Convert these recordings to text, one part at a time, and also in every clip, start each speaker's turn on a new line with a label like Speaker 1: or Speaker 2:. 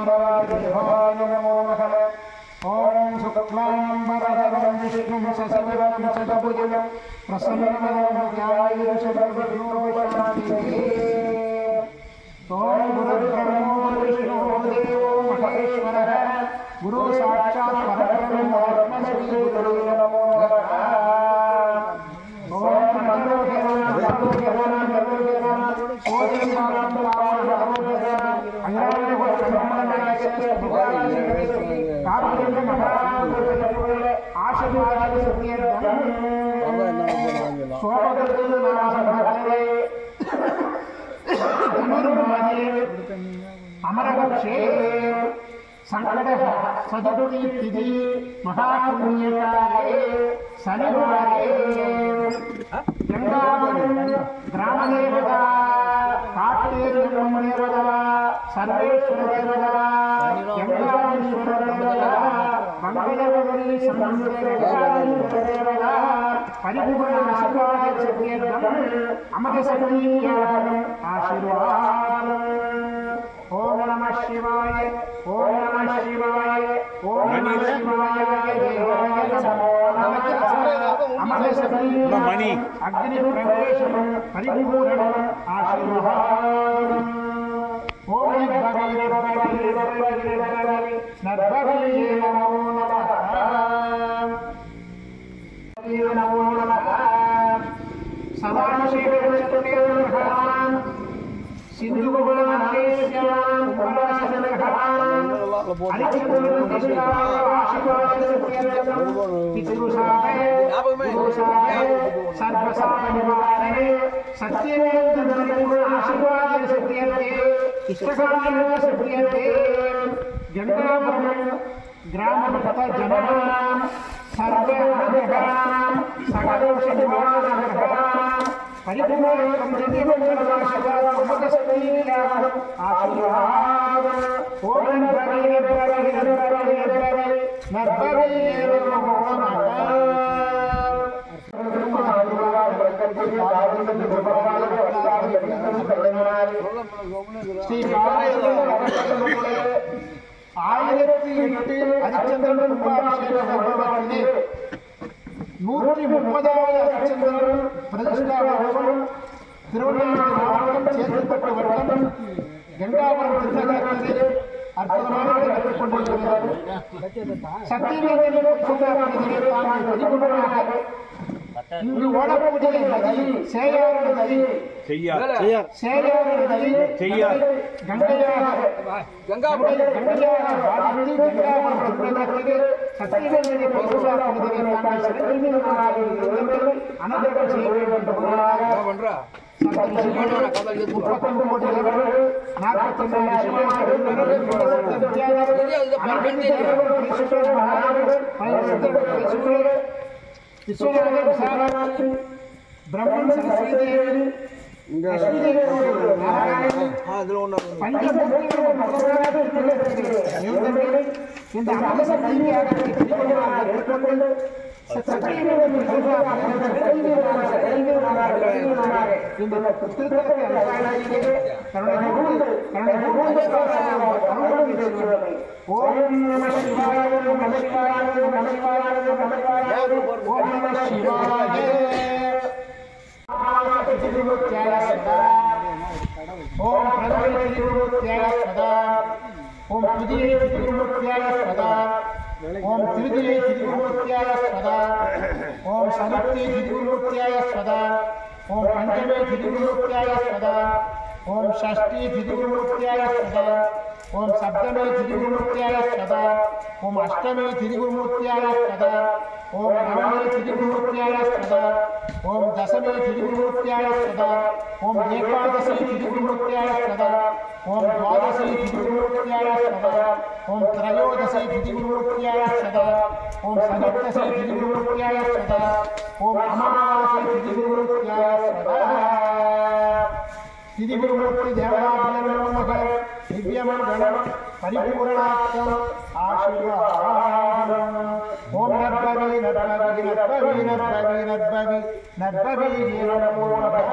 Speaker 1: महादेवाय नमो नमः। ओम शुक्लांबरधरं विष्णुं शशिवर्णं चतुर्भुजं प्रसन्नवदनं ध्यायेत् सर्वविघ्नोपशान्तिः। ओम गुरुर्ब्रह्मा विष्णुः देवो महेश्वरः गुरु साक्षात् परब्रह्म तस्मै गुरुवे नमो नमः। ओम नमो अमरवक्षे संकट सदुति तिथि महापुण्यकाले शनिवारे ग्राम देवता काट्टेश्वर देवता सर्वेश्वर देवता गंगाधीश्वर देवता मंगलवरी संदेवता देवता परिपूर्ण आशीर्वाद अमर सन्निध्यान आशीर्वाद। ओम नमः शिवाय ओम नमः शिवाय ओम नमः शिवाय देवाय नमो नमः। अमर सन्निध्यान अग्नि प्रवेशम परिपूर्ण आशीर्वाद। ओम नर्भगे नमो नमः नमो नमः। सदाशिवचतुर्भुजां सिंधुभुवनाकेश्यां कुमारसनघां हरिचन्द्रदिशां आशीर्वादं पितृसाय सर्वसामनिवारणे सत्यमेव आशीर्वाद सत्यते इष्टकार्य सत्यते। गंगापुरम ग्रामपत जनानां सर्वमङ्गलां सकलौषधवाहनां परिपूर्णं दिव्यमङ्गलवासवामकसंकीर्णां आशीर्वादम्। ओम नर्भगे नमो नमः। श्री 1008 हरिचंद्रन कुंभाभिषेक महोत्सवத்திலே 130வது ஹரிச்சந்திரன் பிரதிஷ்டா மகோத்சவம் திருவண்ணாமலை மாவட்டம் சேத்துப்பட்டு வட்டம் கங்காபுரம் திருநகரத்திலே அற்புதமாக நடந்து கொண்டிருக்கிறது. சத்தியவேதனை தாங்கள் பதிவுகளாக இங்கு ஓடக்கூடிய நதி சேயாறு நதி சேயாறு நதி கங்கையாக பாதித்து கங்காபுரம் திருநகரத்திலே சத்தியவேதனை பதிவுகளாக தாங்கள் சிறப்பினமாக அனுகிரகம் செய்ய வேண்டும். 39 கோடி ब्रह्मण सरस्वती ओम ओम तुदिये तिरुमूर्त्याय सदा ओम तिरुदिये तिरुमूर्त्याय सदा ओम समित्ते तिरुमूर्त्याय सदा ओम पंचमे तिरुमूर्त्याय सदा ओम षष्ठी तिरुमूर्त्याय सदा ओम सप्तमे तिरुमूर्त्याय सदा ओम अष्टमे तिरुमूर्त्याय सदा ओम नवमे तिरुमूर्त्याय सदा ओम दशमे तिरुमूर्त्याय सदा ओम एकादशी तिरुमूर्त्याय सदा ओम द्वादशी तिरुमूर्त्याय सदा ओम त्रयोदशी तिरुमूर्त्याय सदा ओम सप्तदशी तिरुमूर्त्याय सदा ओम अमावास्या तिरुमूर्त्याय सदा। तिरुमूर्ति देवताभ्यो नमः। दिव्यमंगलम परिपूर्णार्थम आशीर्वादम्। ओम नर्भगे नर्भगे नर्भगे नर्भगे नर्भगे नर्भगे नमो नमः।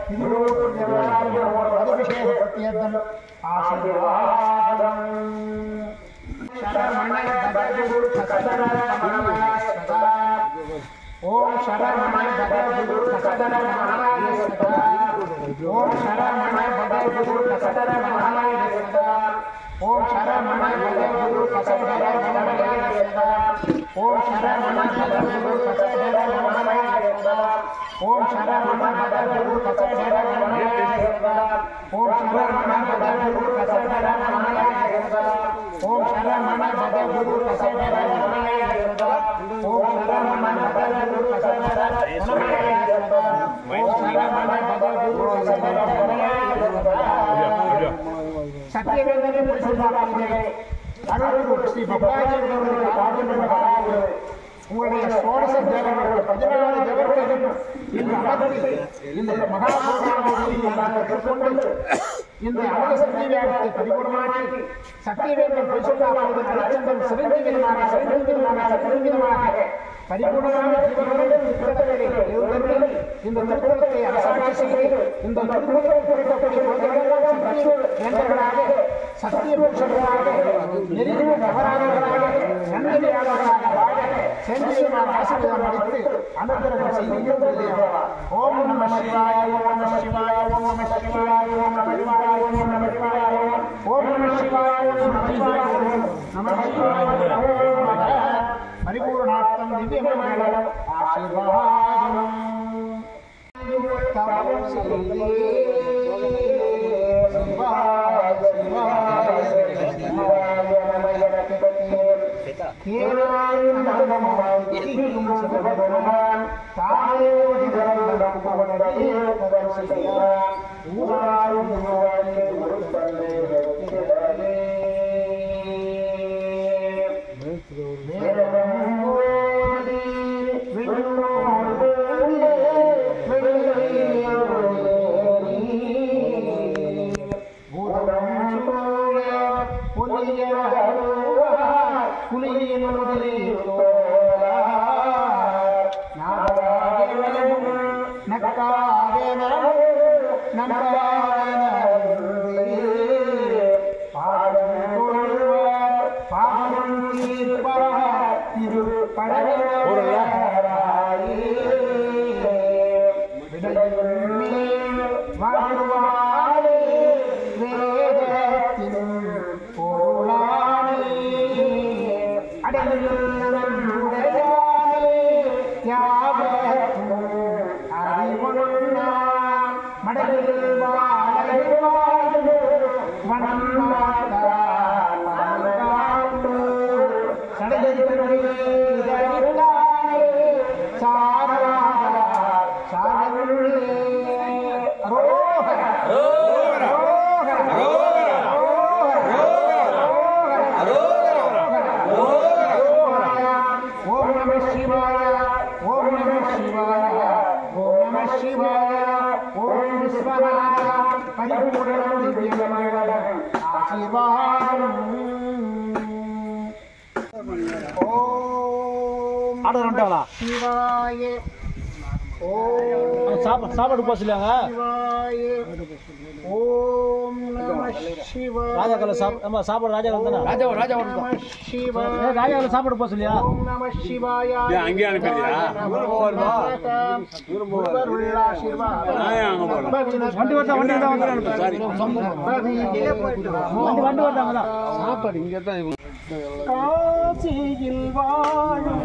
Speaker 1: तिरुमूर्ति देवताभ्यो नमः। பிரத்யேகம் ஆசீர்வாதம் शरमण बदगुरु खसदर महामाय सदा ओम शरमण बदगुरु खसदर महामाय सदा ओम शरमण बदगुरु खसदर महामाय सदा ओम शरमण बदगुरु खसदर महामाय सदा ओम शरमण बदगुरु खसदर महामाय सदा ओम शरमण बदगुरु खसदर महामाय सदा ओम शरमण बदगुरु खसदर महामाय सदा ओम शरमण बदगुरु खसदर महामाय सदा ओम शरमण बदगुरु खसदर महामाय सदा ओम शरमण बदगुरु खसदर महामाय सदा सत्यवेदने परिशुद्धात्मने अरुणगुरु श्री बप्पाजी அவர்களுடைய பாதங்கள் மகாராஜே உங்களுடைய சோடச தேவர்கள் 14 தேவர்கள் இந்த அமர்த்தி இந்த மகாபுராணத்தை நாங்கள் கற்றுக்கொண்டு இந்த அமர சக்திவேகத்தை பரிபூர்ணமாக்கி சக்திவேகம் பரிசுத்தாத்மாவுக்கு அச்சந்தம் சிறந்தவிதமாக பரிபூர்ணமான ஜீவனுடன் பிறந்தவரை எழுந்தவர்கள் இந்த தத்துவத்தை அரசாட்சி செய்து இந்த தத்துவத்தை குறிக்கக்கூடிய வேண்டவர்களாக சத்திய புருஷர்களாக நெருங்கிய தவறானவர்களாக நன்மையாளர்களாக வாழ செந்தியமான ஆசீர்வாதம் அளித்து அனுகிரகம் செய்து ஓம் நம சிவாய ஓம் நம சிவாய ஓம் நம சிவாய ஓம் நம சிவாய ஓம் நம சிவாய ஓம் நம சிவாய ஓம் நம சிவாய நம சிவாய परिपूर्णार्थम दिव्यमंगलम आशीर्वादम
Speaker 2: சாப்பாடு போக சொல்லுவாங்க.
Speaker 1: ஓம் நம சிவாய
Speaker 2: ராஜா கல்ல சாப்பாடு ராஜா கல்ல தானே ராஜா கல்ல சாப்பாடு போக சொல்லியா.
Speaker 1: ஓம் நம சிவாய
Speaker 3: அங்கே அனுப்பியா
Speaker 2: வண்டி வருதாங்களா
Speaker 3: சாப்பாடு இங்கே தான்.
Speaker 1: காசியில் வாழும்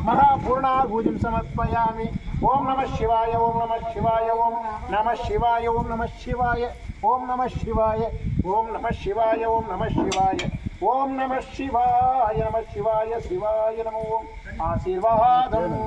Speaker 1: महापूर्णाभूतिं समर्पयामि ओम नमः शिवाय ओम नमः शिवाय ओम नमः शिवाय ओम नमः शिवाय ओम नमः शिवाय ओम नमः शिवाय ओम नमः शिवाय ओम नमः शिवाय नमः शिवाय शिवाय नमो आशीर्वादम्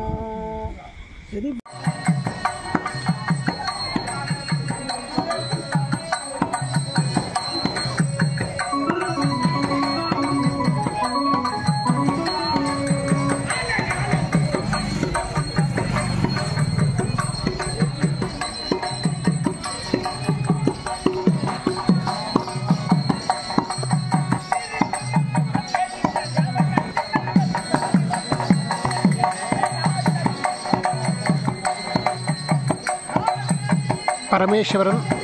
Speaker 1: परमेश्वरन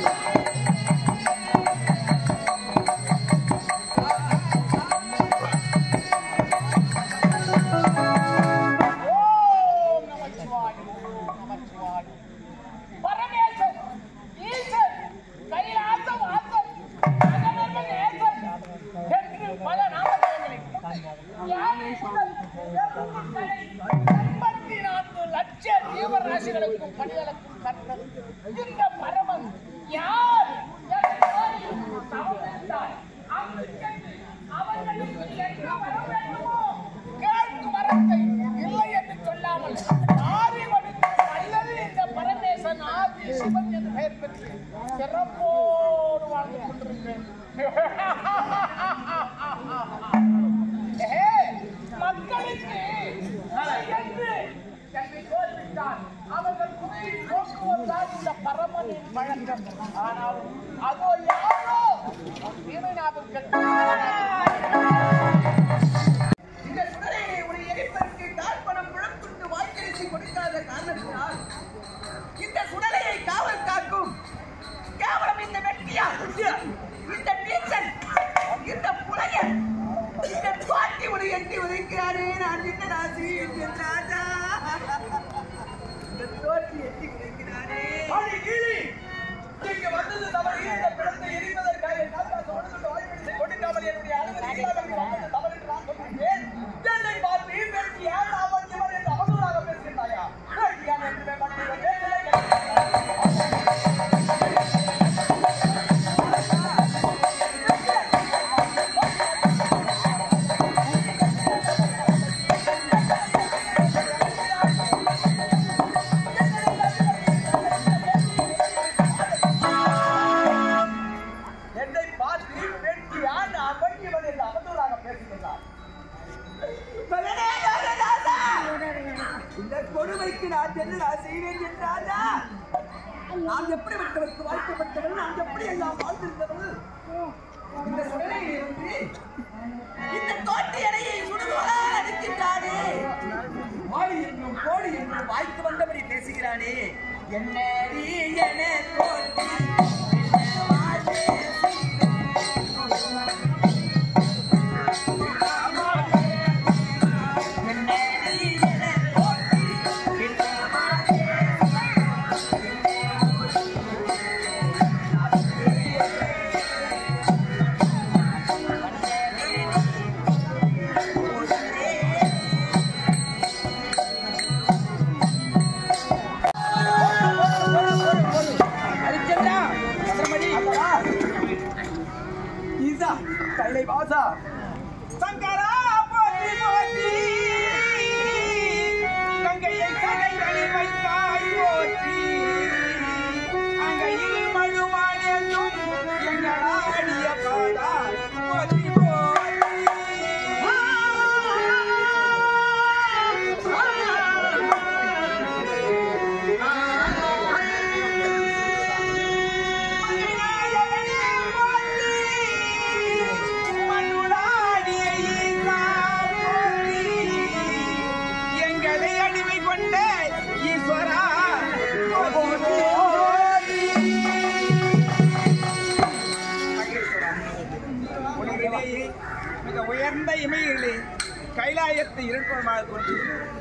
Speaker 4: உலகத்தை இருட்புறமாக கொண்டு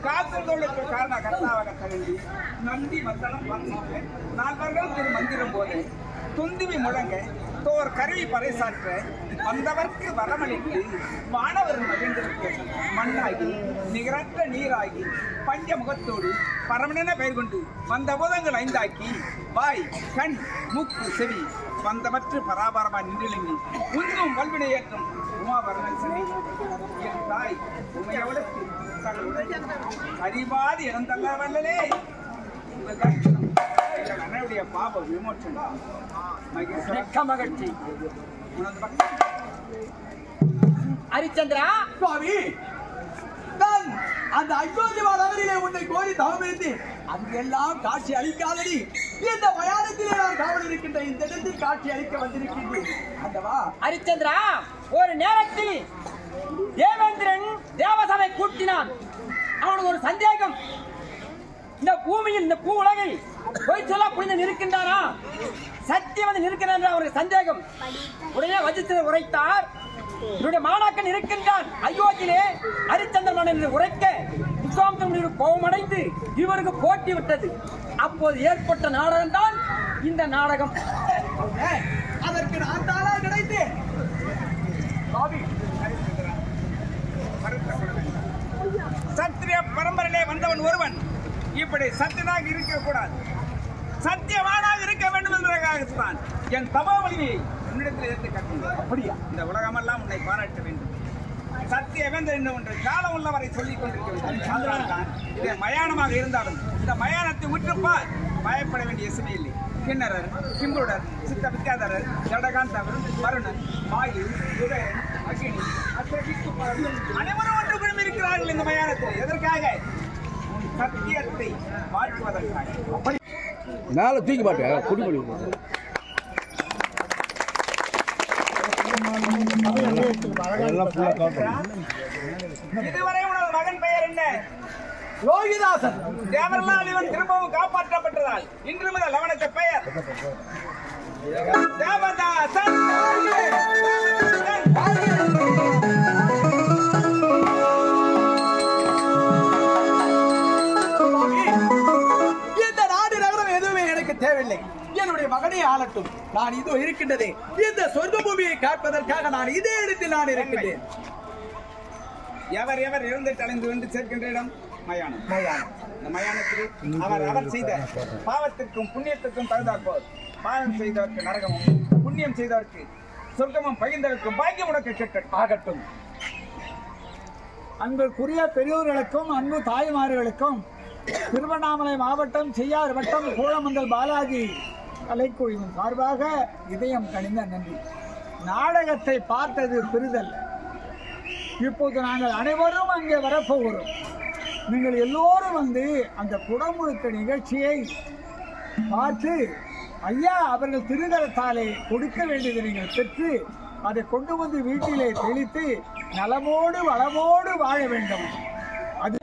Speaker 4: காத்ததோளுக்கு காரண கர்த்தாவாக தகுந்தி நந்தி மத்தளம் பார்த்து நால்வர்கள் திரு மந்திரம் போல துந்துவி முழங்க தோர் கருவி பறைசாற்ற வந்தவர்க்கு வரமளித்து மாணவர் மகிழ்ந்திருக்க மண்ணாகி நிகரற்ற நீராகி பஞ்சமுகத்தோடு பரமனென பெயர் கொண்டு வந்த பூதங்கள் ஐந்தாக்கி வாய் கண் மூக்கு செவி வந்தவற்று பராபரமாய் நின்றிலங்கி உந்தும் வல்வினை ஏற்றும் உமாபரணன் செவி என் தாய் உமையவளுக்கு அறிவாதி இறந்தல்ல வல்லலே அண்ணனுடைய பாப விமோச்சனம் மகிழ்ச்சி.
Speaker 5: ஹரிச்சந்திரா
Speaker 6: சுவாமி, நான் அந்த அயோத்தியா நகரிலே உன்னை கோரி தவமிருந்து அங்கெல்லாம் காட்சி அளிக்காதடி இந்த மயானத்திலே நான் காவல் இருக்கின்ற இந்த இடத்தில் காட்சி அளிக்க வந்திருக்கின்றேன். அந்தவா
Speaker 5: ஹரிச்சந்திரா, ஒரு நேரத்தில் தேவேந்திரன் தேவசபை கூட்டினான். அவனுக்கு ஒரு சந்தேகம், இந்த பூமியில் இந்த பூ உலகில் போய் சொல்ல புரிந்து இருக்கின்றானா, சத்தியம் வந்து இருக்கிறான் அவருக்கு சந்தேகம். உடனே வஜித்திரர் உரைத்தார், இவருடைய மாணாக்கன் இருக்கின்றான் அயோத்தியிலே. ஹரிச்சந்திரன் உரைக்க விஸ்வாமித்திரன் கோபமடைந்து இவருக்கு போட்டி விட்டது. அப்போது ஏற்பட்ட நாடகம் தான் இந்த நாடகம்.
Speaker 6: அதற்கு நான் தானா கிடைத்தேன்.
Speaker 4: சத்திரிய பரம்பரையிலே வந்தவன் ஒருவன் இப்படி சத்தியனாக இருக்க கூடாது, சத்தியவானாக இருக்க வேண்டும் என்பதற்காகத்தான் என் தபாவலியை உன்னிடத்தில் எடுத்து கட்டினேன். அப்படியா? இந்த உலகமெல்லாம் உன்னை பாராட்ட வேண்டும். சத்திய வேந்தர் என்று ஒன்று காலம் உள்ளவரை சொல்லிக் கொண்டிருக்க அதனால்தான் இது மயானமாக இருந்தாலும் இந்த மயானத்தை உற்றுப்பார் பயப்பட வேண்டிய சுமை இல்லை. கிண்ணரர், கிம்புடர், சித்த வித்யாதரர், ஜடகாந்தவர், வருணன், வாயு, உதயன், அகினி, அனைவரும் ஒன்று குழுமி இருக்கிறார்கள் இந்த மயானத்தில். எதற்காக? சத்தியத்தை வாழ்த்துவதற்காக.
Speaker 3: மேல தூக்கி மாட்டேன் குடிமொழி
Speaker 4: இதுவரை உனது மகன் பெயர் என்ன?
Speaker 6: லோகிதாசன்.
Speaker 4: தேவர்களால் இவன் திரும்பவும் காப்பாற்றப்பட்டதால் இன்று முதல் அவனுக்கு பெயர் தேவதாசன்.
Speaker 6: இந்த நாடு நகரம் எதுவுமே எனக்கு தேவையில்லை. என்னுடைய மகனே ஆளட்டும். நான் இதோ இருக்கின்றதே இந்த சொர்க்க பூமியை காப்பதற்காக நான் இதே இடத்தில் நான் இருக்கின்றேன்.
Speaker 4: எவர் எவர் இறந்துட்டு அடைந்து வந்து சேர்க்கின்ற இடம் மயானம். இந்த மயானத்தில் அவர் செய்த பாவத்திற்கும் புண்ணியத்திற்கும் தகுந்தாற்போல் பாவம் செய்தவருக்கு நரகமும் புண்ணியம் செய்தவருக்கு சொர்க்கமும் பகிர்ந்தவருக்கும் பாக்கியம் உனக்கு கிட்டட்டும்
Speaker 6: ஆகட்டும்.
Speaker 1: அன்புக்குரிய பெரியோர்களுக்கும் அன்பு தாய்மார்களுக்கும் திருவண்ணாமலை மாவட்டம் செய்யார் வட்டம் கூழமந்தல் பாலாஜி கலைக்குழுவின் சார்பாக இதயம் கனிந்த நன்றி. நாடகத்தை பார்த்தது பெரிதல்ல. இப்போது நாங்கள் அனைவரும் அங்கே வரப்போகிறோம். நீங்கள் எல்லோரும் வந்து அந்த குடமுழுக்க நிகழ்ச்சியை பார்த்து ஐயா அவர்கள் திருகரத்தாலே கொடுக்க வேண்டியதை நீங்கள் பெற்று அதை கொண்டு வந்து வீட்டிலே தெளித்து நலமோடு வளமோடு வாழ வேண்டும். அது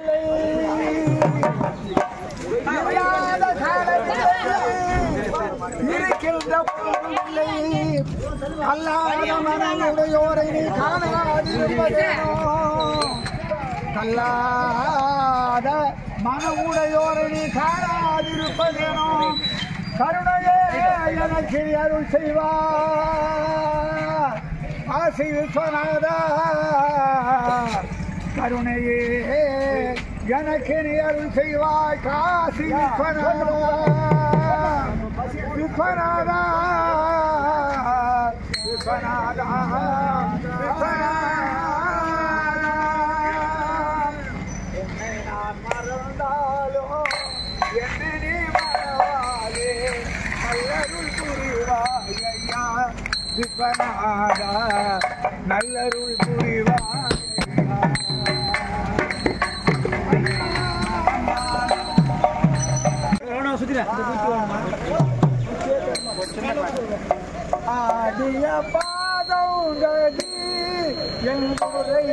Speaker 1: இருக்கின்ற அல்லாத மனமுடையோரை காணாதிருப்பதேனோ, கல்லாத மனமுடையோரை நீ காணாதிருப்பதேனோ, கருணையே எனக்கு அருள் செய்வார் ஆசி விஸ்வநாதா, கருணையே எனக்கு நீ அருள் செய்வாய் காசி விஸ்வநாதா, விஸ்வநாதா விஸ்வநாதா விஸ்வநாதா. என்னை நான் மறந்தாலும் என்னை நீ மறவாதே, நல்லருள் புரிவாய் ஐயா விஸ்வநாதா, நல்லருள் புரிவாய். ஆடிய பாதங்கடி என்பதை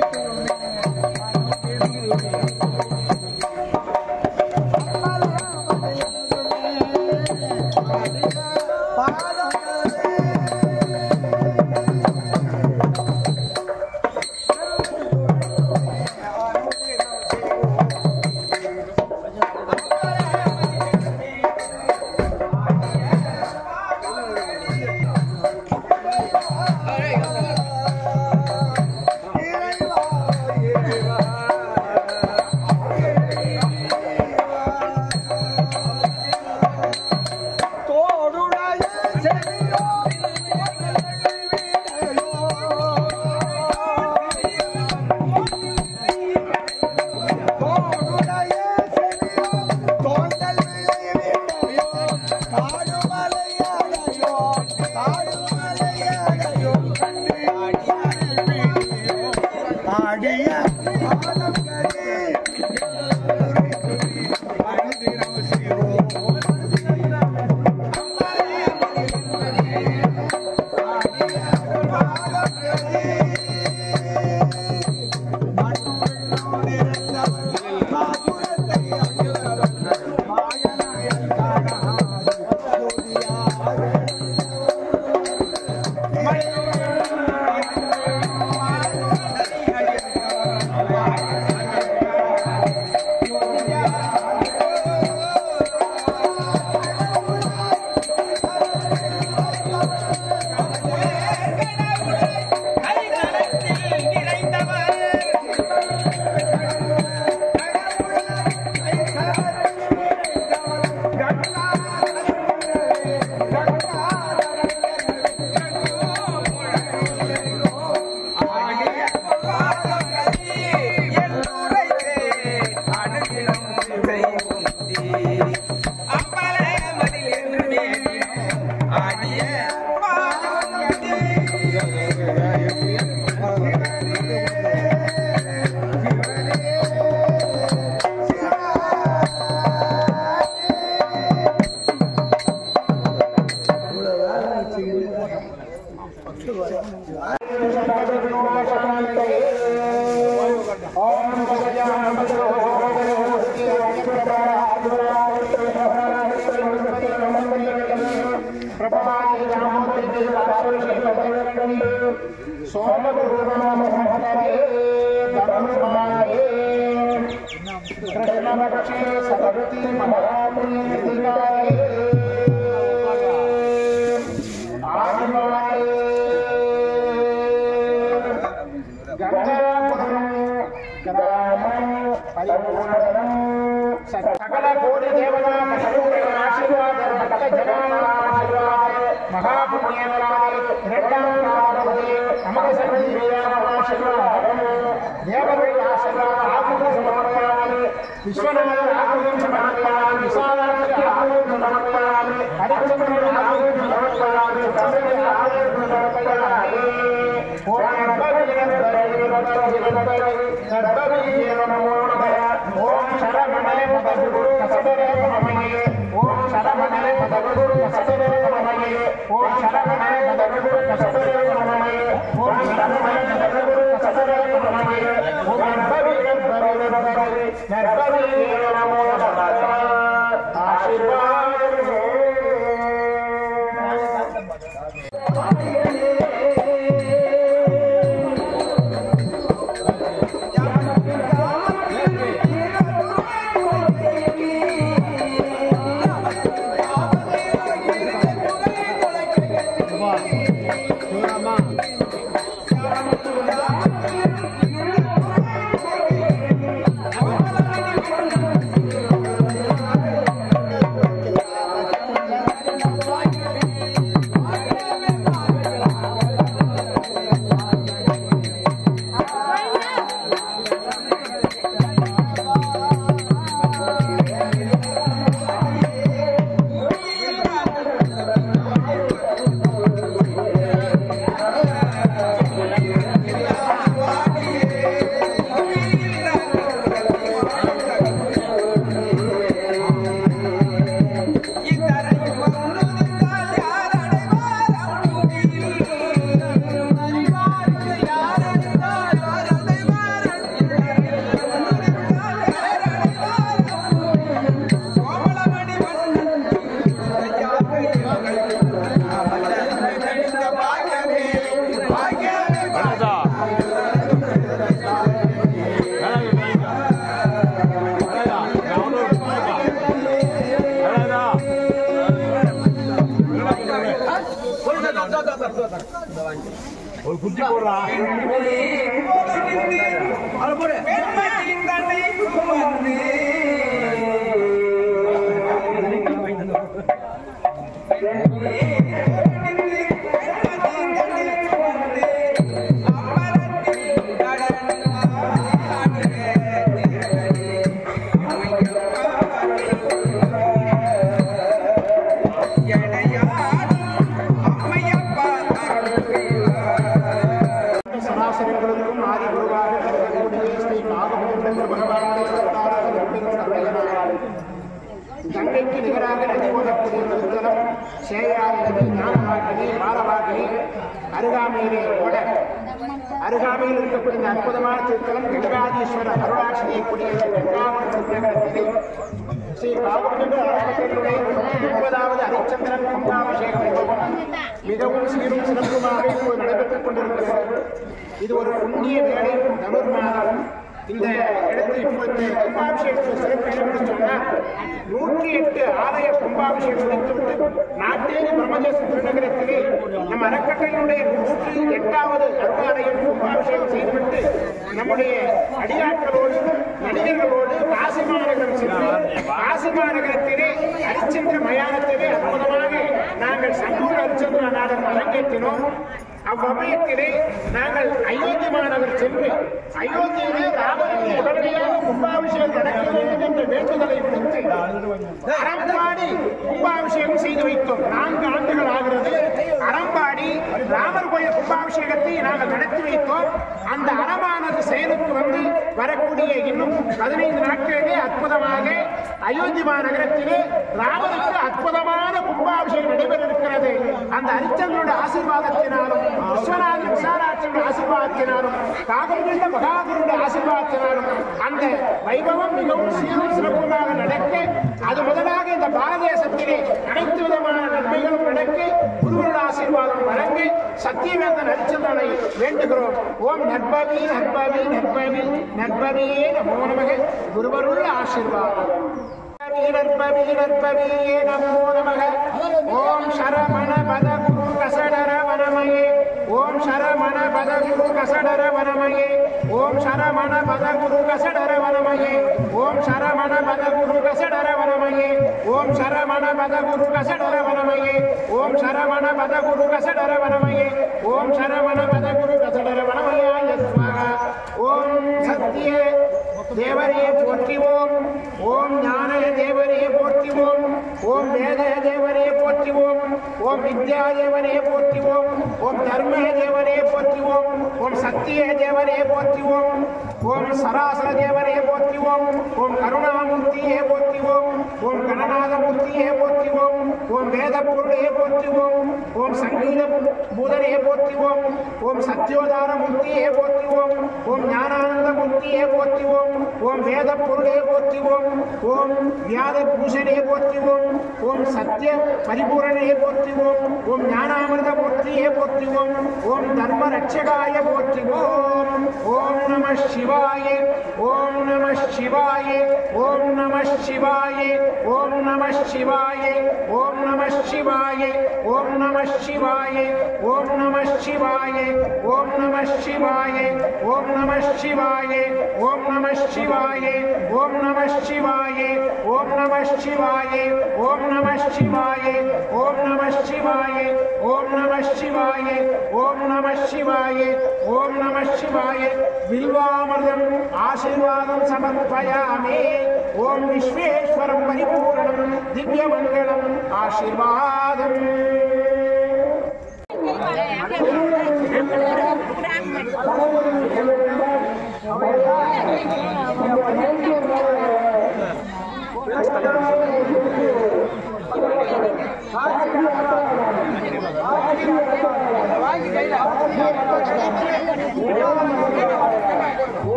Speaker 1: सकल कोटि देवता आशीर्वाद महापुण्यवराय नमक देवता आशीर्वाद विश्वनाथ आगुण समर्पयामि विशालाक्ष आगुण समर्पयामि हरिचंद्र आगुण समर्पयामि तस्मै आगुण समर्पयामि ओम नमो नमः ओम शरवणे पदगुरु कसदरे नमः ओम शरवणे पदगुरु कसदरे नमः ओम शरवणे पदगुरु कसदरे नमः ओम शरवणे पदगुरु कसदरे नमः ओम नरबली नमो नमः आशीर्वाद
Speaker 2: ஒரு குட்டி போடுறா அது போடு
Speaker 1: ஞானவாகினி பாலவாகினி அருகாமையிலே ஓட அருகாமையில் இருக்கக்கூடிய இந்த அற்புதமான திருத்தலம் கங்காதீஸ்வர அருளாட்சியை கூடிய கங்காவரத்திலே ஸ்ரீ பாகவதேந்திர அறக்கட்டளையுடைய 30வது ஹரிச்சந்திரன் கும்பாபிஷேக வைபவம் மிகவும் சீரும் சிறப்புமாக இப்போது நடைபெற்றுக் கொண்டிருக்கிறது. இது ஒரு புண்ணிய வேலை தனுர் மாதம். இந்த இடத்தில் இப்போது கும்பாபிஷேகத்தில் சிறப்பு என்னவென்று சொன்னால் 108 ஆலய கும்பாபிஷேகம் வைத்துவிட்டு நாட்டேரி பிரம்மதேச திருநகரத்திலே நம் அறக்கட்டளையினுடைய 108வது அருளாலயம் கும்பாபிஷேகம் செய்துவிட்டு நம்முடைய அடியாட்களோடு நடிகர்களோடு காசி மாநகரம் சென்று காசி மாநகரத்திலே ஹரிச்சந்திர மயானத்திலே அற்புதமாக நாங்கள் சம்பூர் ஹரிச்சந்திர நாடகம் அரங்கேற்றினோம். அவ்வமயத்திலே நாங்கள் அயோத்தி மாநகர் சென்று அயோத்தியிலே ராமனுக்கு உடனடியாக கும்பாபிஷேகம் நடக்க வேண்டும் என்ற வேண்டுதலை விடுத்து அறம்பாடி கும்பாபிஷேகம் செய்து வைத்தோம். 4 ஆண்டுகள் ஆகிறது. அறம்பாடி ராமர் கோயில் கும்பாபிஷேகத்தை நாங்கள் நடத்தி வைத்தோம். அந்த அறமானது செயலுக்கு வந்து வரக்கூடிய இன்னும் 15 நாட்களிலே அற்புதமாக அயோத்தி மாநகரத்திலே ராமனுக்கு அற்புதமான கும்பாபிஷேகம் நடைபெற இருக்கிறது. அந்த ஹரிச்சந்திரனுடைய ஆசீர்வாதத்தினாலும் விஸ்வநாதன் விசாலாட்சியுடைய ஆசீர்வாதத்தினாலும் காகல்கண்ட மகாகுருடைய ஆசீர்வாதத்தினாலும் அந்த வைபவம் மிகவும் சீரும் சிறப்புமாக நடக்க அது முதலாக இந்த பாரதேசத்திலே அனைத்து விதமான நன்மைகளும் நடக்க குருவருடைய ஆசீர்வாதம் வழங்க சத்தியவேந்தன் ஹரிச்சந்திரனை வேண்டுகிறோம். ஓம் நற்பவி நற்பவி நற்பவி நற்பவியே நமோ நமக. குருவருள்ள ஆசீர்வாதம். நற்பவி நற்பவியே நமோ நமக. ஓம் சரவண பத குரு கசடர வனமயே. ஓம் சரவண பத குரு கசடர வனமயே. ஓம் சரவண பத குரு கசடர வனமயே. ஓம் சரவண பத குரு கசடர வனமயே. ஓம் சரவண பத குரு கசடர வனமயே. ஓம் சரவண பத குரு கசடர வனமயே. ஓம் சரவண பத குரு கசடர வனமயாய ஸ்வாஹா. ஓம் சத்ய தேவரே போற்றிவோம். ஓம் ஞானய தேவரே போற்றிவோம். ஓம் வேத தேவரே போற்றிவோம். ஓம் வித்யா தேவரே போற்றிவோம். ஓம் தர்ம தேவரே போற்றிவோம். ஓம் சத்திய தேவரே போற்றிவோம். ஓம் சராசர தேவரே போற்றிவோம். ஓம் கருணாமூர்த்தியே போற்றிவோம். ஓம் கணநாதமூர்த்தியே போற்றிவோம். ஓம் வேத பொருளே போற்றிவோம். ஓம் சங்கீத பூதரே போற்றிவோம். ஓம் சத்யோதார மூர்த்தியே போற்றிவோம். ஓம் ஞானானந்த மூர்த்தியே போற்றிவோம். ஓம் வேத பொருளே போற்றிவோம். ஓம் வியாத பூஷணே போற்றிவோம். ஓம் சத்ய பரிபூரணே போற்றிவோம். ஓம் ஞானாமிர்த மூர்த்தியே போற்றிவோம். ஓம் தர்ம ரட்சகாய போற்றிவோம். ஓம் நம சிவாய. ஓம் நம சிவாய. ஓம் நம சிவாய. ஓம் நம சிவாய. ஓம் நம சிவாய. ஓம் நம சிவாய. ஓம் நம சிவாய. ஓம் நம சிவாய. ஓம் நம சிவாய. ஓம் நம சிவாய. ஓம் நம சிவாய. ஓம் நம சிவாய. ஓம் நம சிவாய. ஓம் நம சிவாய. ஓம் நம சிவாய. ஓம் நம சிவாய. ஓம் நம சிவாய. வில்வாமிர்தம் ஆசீர்வாதம் சமர்ப்பயாமி. ஓம் விஸ்வேஸ்வரம் பரிபூரணம் திவ்யமங்கலம் ஆசீர்வாதம்.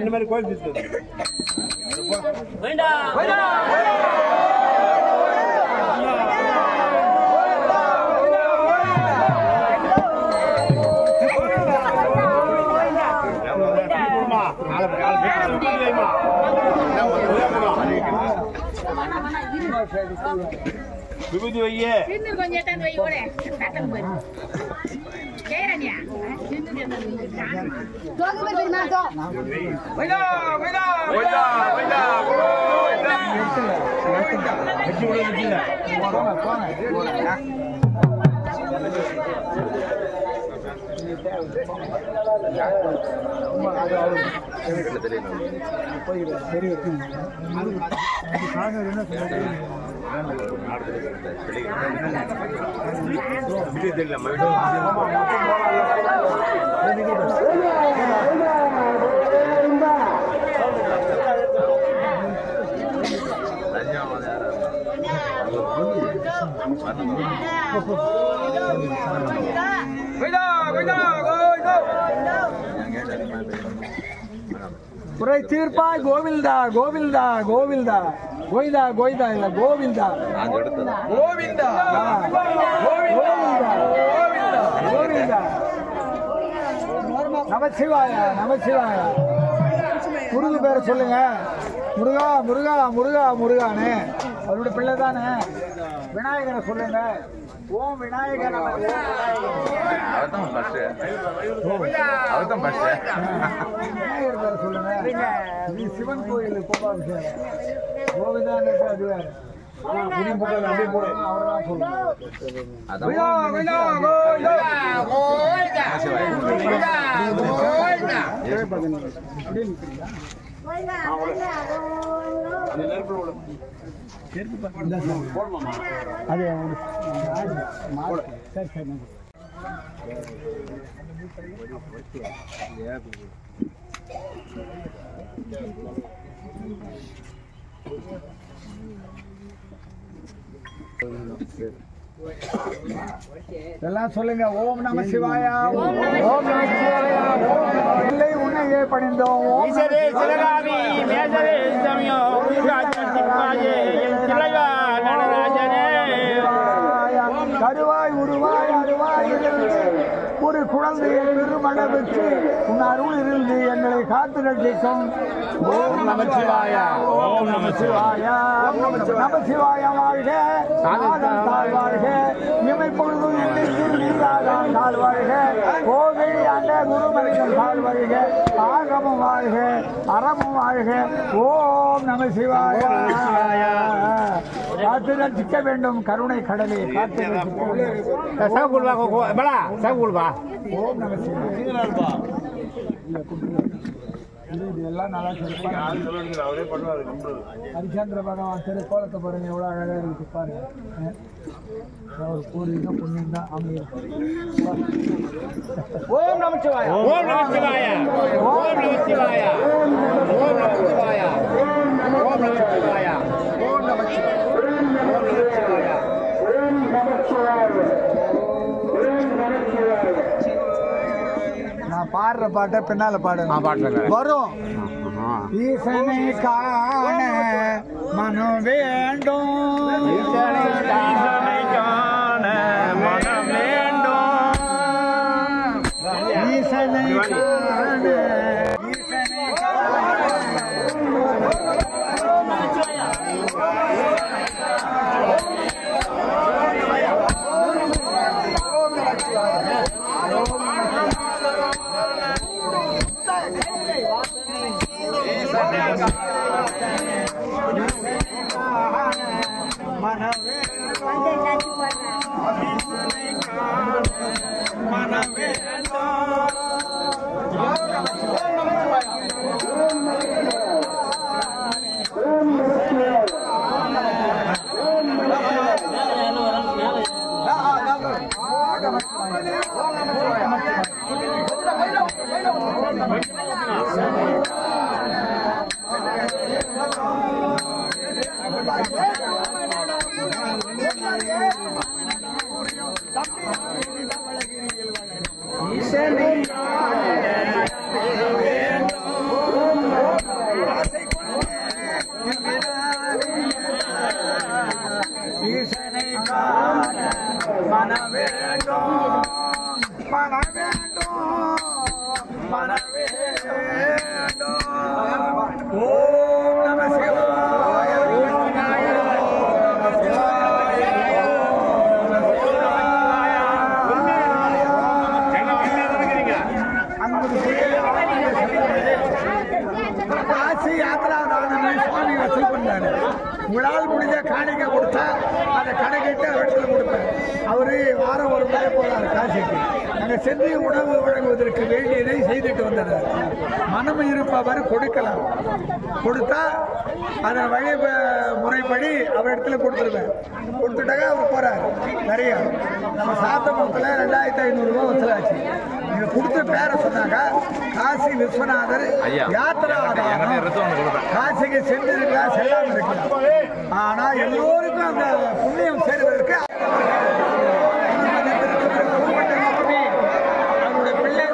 Speaker 2: ரெண்டு மாதிரி கோயில் சுத்து விபூதி வையே
Speaker 7: கொஞ்சம் வை ஓட கட்டம் போய் கேரனியா தோகு போய் நாதோ
Speaker 4: வைடா வைடா
Speaker 2: வைடா வைடா வெச்சி விடுங்க
Speaker 6: குறை தீர்ப்பாய் கோவிந்தா கோவிந்தா கோவிந்தா கோவிந்தா கோவிந்தா இல்ல கோவிந்தா கோவிந்தா கோவிந்தா கோவிந்தா நமசிவாய நமசிவாய முருகு பேரை சொல்லுங்க முருகா முருகா முருகா முருகானே அவருடைய பிள்ளை தானே விநாயகரை சொல்லுங்க ஓம் விநாயகர் விநாயகர் பேரை சொல்லுங்க இது சிவன் கோயில் கோபாபிஷேகம் கோவிந்தான்னு அது வேற அப்படியே போடு அவர்தான் எல்லாம் சொல்லுங்க ஓம் நம சிவாயா ஓம் நம சிவாயா இல்லை உன்னையே பணிந்தோம் ஓம் கருவாய் உருவாய் அருவாய் ஒரு குழந்தையை பெருமளவுக்கு உன் அருள் இருந்து எங்களை காத்து ரட்சிக்கும் ஓம் நம சிவாயா ஓம் நம சிவாயா நம சிவாயா வாழ்க சாதம் தாழ் வாழ்க இமை பொழுதும் நீராதான் தாழ் வாழ்க கோவை ஆண்ட குருமலிங்கம் தாழ் வாழ்க ஆகமும் வாழ்க அறமும் வாழ்க ஓம் நம சிவாயா காத்து ரட்சிக்க வேண்டும் கருணை கடலே காத்து ஓம் நம சிவாயா எல்லாம் நல்லா ஹரிச்சந்திர பகவான் திருக்கோலத்தை பாருங்க எவ்வளவு அழகா இருக்கு பாருங்க ஒரு பூர்வீகம் புண்ணியம் தான் அமையிருக்கும் ஓம் நம சிவாயா
Speaker 2: ஓம் நம சிவாயா ஓம் நம சிவாயா ஓம் நம சிவாயா ஓம் நம சிவாயா
Speaker 6: ஓம் நம சிவாயா ஓம் நம சிவாயா நான் பாடுற பாட்டை பின்னால பாடுங்க வரும் ஈசனை காண மனம் வேண்டும்
Speaker 2: ஈசனை காண மனம் வேண்டும்
Speaker 6: ஈசனை காண ஈசனை ஈசனை காண மன வேண்டும் மன வேண்டும் மன வேண்டும். ஓம் நம சிவாய ஓம் நம சிவாய ஓம் நம சிவாய. காசி யாத்திரா தானம் சுவாமி வசூல் பண்ணாரு. உங்களால் முடிஞ்ச காணிக்கை கொடுத்தா அதை கணக்கிட்டு இடத்துல கொடுப்பேன். அவரு வாரம் ஒரு முறை போறாரு காசிக்கு. அங்கே சென்று உணவு வழங்குவதற்கு வேண்டியதை செய்துட்டு வந்தார். மனம் இருப்பவர் கொடுக்கலாம். கொடுத்தா அதன் வழி முறைப்படி அவர் இடத்துல கொடுத்துருவேன். கொடுத்துட்டாங்க அவர் போறாரு. நிறைய நம்ம சாத்தமூத்தில் 2500 ரூபா வசூலாச்சு. நீங்க கொடுத்த பேரை சொன்னாங்க காசி விஸ்வநாதர் யாத்திரா காசிக்கு சென்றிருக்கலாம் செல்லாமல் இருக்கலாம். ஆனா எல்லோருக்கும் அந்த புண்ணியம் சேருவதற்கு அவருடைய பிள்ளை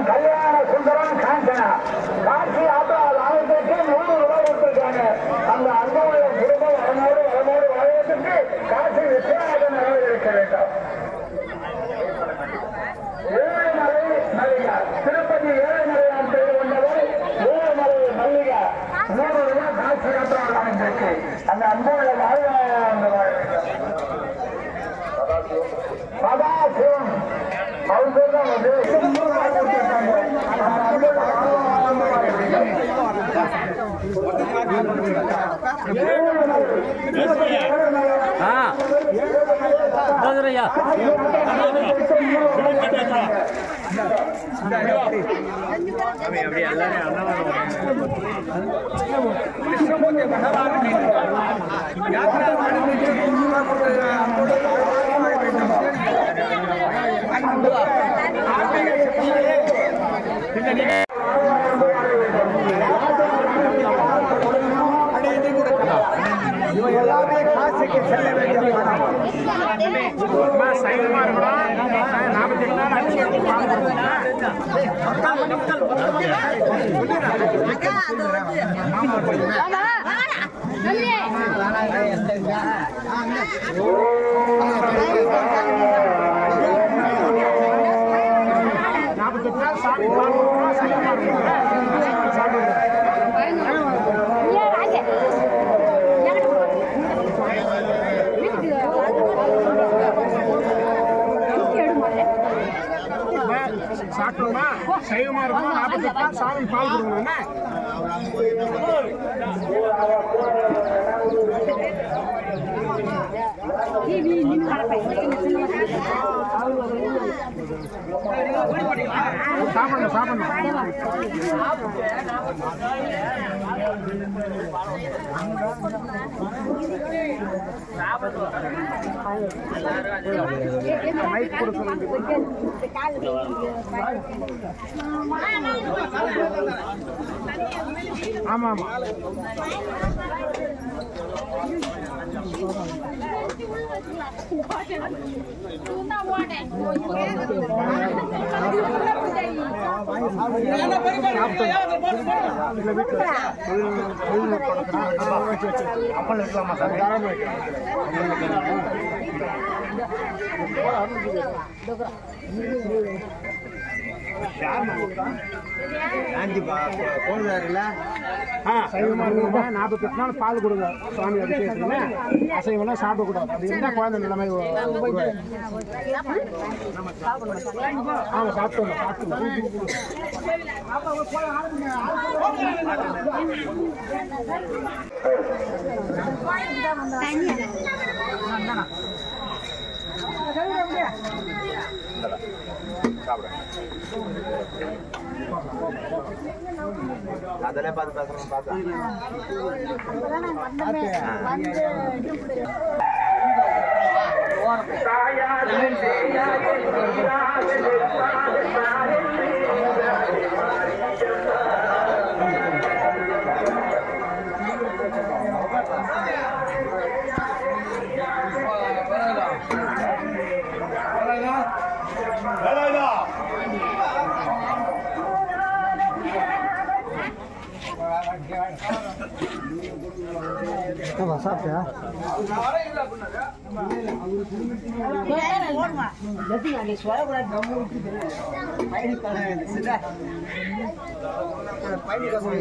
Speaker 1: கல்யாண சுந்தரம் காஞ்சனா காட்சி ஆட்டோ ஆலயத்திற்கு 100 ரூபாய் கொடுத்திருக்காங்க. அந்த அன்புள்ள குடும்பம் வளமோடு வாழ்வதற்கு காட்சி விஸ்வநாதன் இருக்க வேண்டும். ஏழுமலை மல்லிகா திருப்பதி ஏழுமலையான் பேர் கொண்டவர் ஏழுமலை மல்லிகா 100 ரூபாய் காட்சி ஆட்டோ ஆலயத்திற்கு அந்த அன்புள்ள வாழ்வாங்க வாழ வேண்டும். சதாசிவம் அவர்தான் வந்து எல்லாமே காசிக்கு செல்ல வேண்டிய
Speaker 2: சாப்பிடுமா சைவமா இருக்கும் 48 சாமி பால் கொடுக்கணும். சாப்பிடணும் சாப்பிடணும். மைக் கொடுக்கணும். ஆமா ஆமா அப்பல் இருக்கலாமா சார்?
Speaker 1: சைவமா இருக்குமா 48 நாள் பால் கொடுங்க சுவாமி அபிஷேகத்துக்கு. அசைவம்லாம் சாப்பிடக்கூடாது. அது இருந்தா குழந்தை நிலைமை ஆமா சாப்பிட்டோம்
Speaker 2: அதெல்லாம் பார்த்து பேசணும் பார்த்தா
Speaker 1: சாப்பிட்டியா
Speaker 7: சொல்லி